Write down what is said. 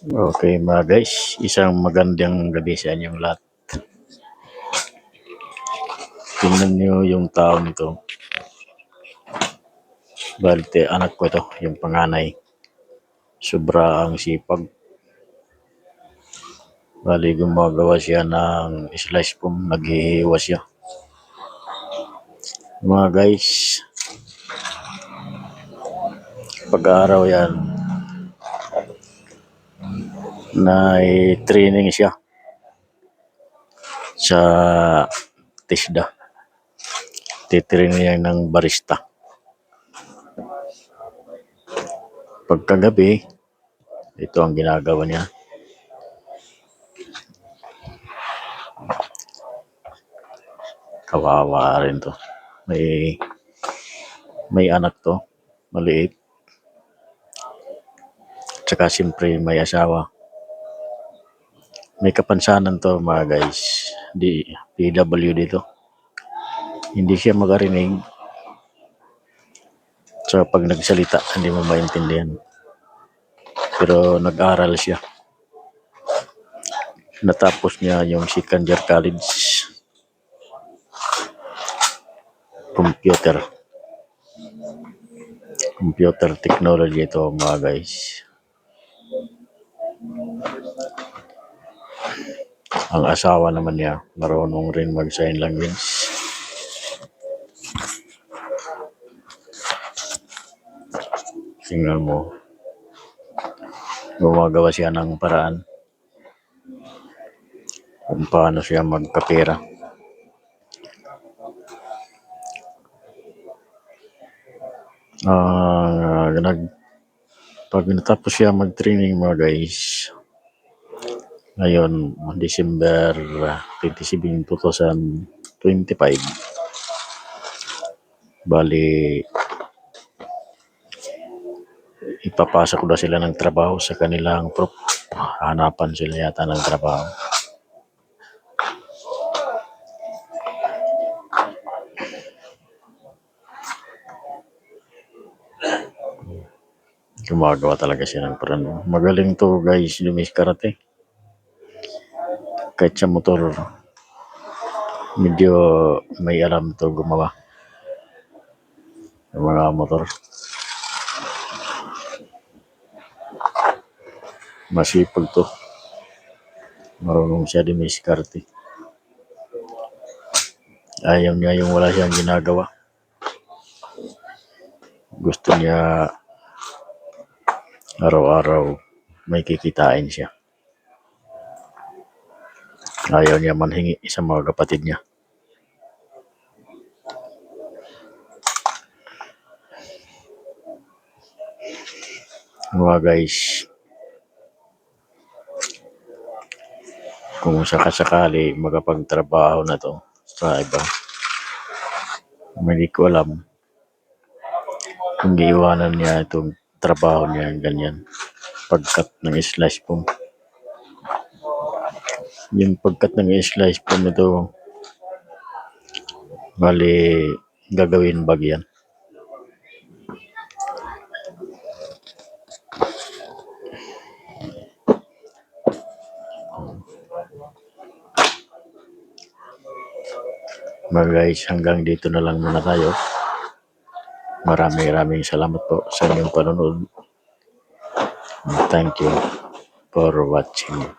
Okay mga guys, isang magandang gabi sa inyong lahat. Tingnan nyo yung tao nito. Balte, anak ko ito, yung panganay. Sobra ang sipag. Bali, gumagawa siya ng slice pum, naghihiwa siya. Mga guys, pag-araw yan, na-training siya sa TISDA. Titraining niya ng barista. Pagkagabi, ito ang ginagawa niya. Kawawa rin to. May anak to, maliit. Tsaka siyempre may asawa. May kapansanan to mga guys. PWD to. Hindi siya makarinig. So pag nagsalita, hindi mo maintindihan. Pero nag-aral siya. Natapos niya yung second year college. Computer technology ito mga guys. Ang asawa naman niya, marunong rin mag-sign language. Tingnan mo, gumagawa siya ng paraan kung paano siya magkapera. Pag natapos siya mag-training mga guys, ngayon, December 27, 2025, bali, ipapasok na sila ng trabaho sa kanilang prof. Hanapan sila yata ng trabaho. Gumagawa talaga siya ng paraan. Magaling to guys, dumiskarate. Kahit sa motor, medyo may alam to gumawa ng mga motor. Masipag to. Marunong siya dumiskarte. Ayaw niya yung wala siyang ginagawa. Gusto niya araw-araw may kikitain siya. Ayaw niya manhingi sa mga kapatid niya. Mga guys, kung sakasakali magapagtrabaho na to sa iba, hindi ko alam kung iiwanan niya itong trabaho niya ganyan. Pagkat ng slice pum. Yung pagkat ng slice pum ito, bali gagawin bagyan. Mga guys, hanggang dito na lang muna tayo. Maraming salamat po sa inyong panonood. Thank you for watching.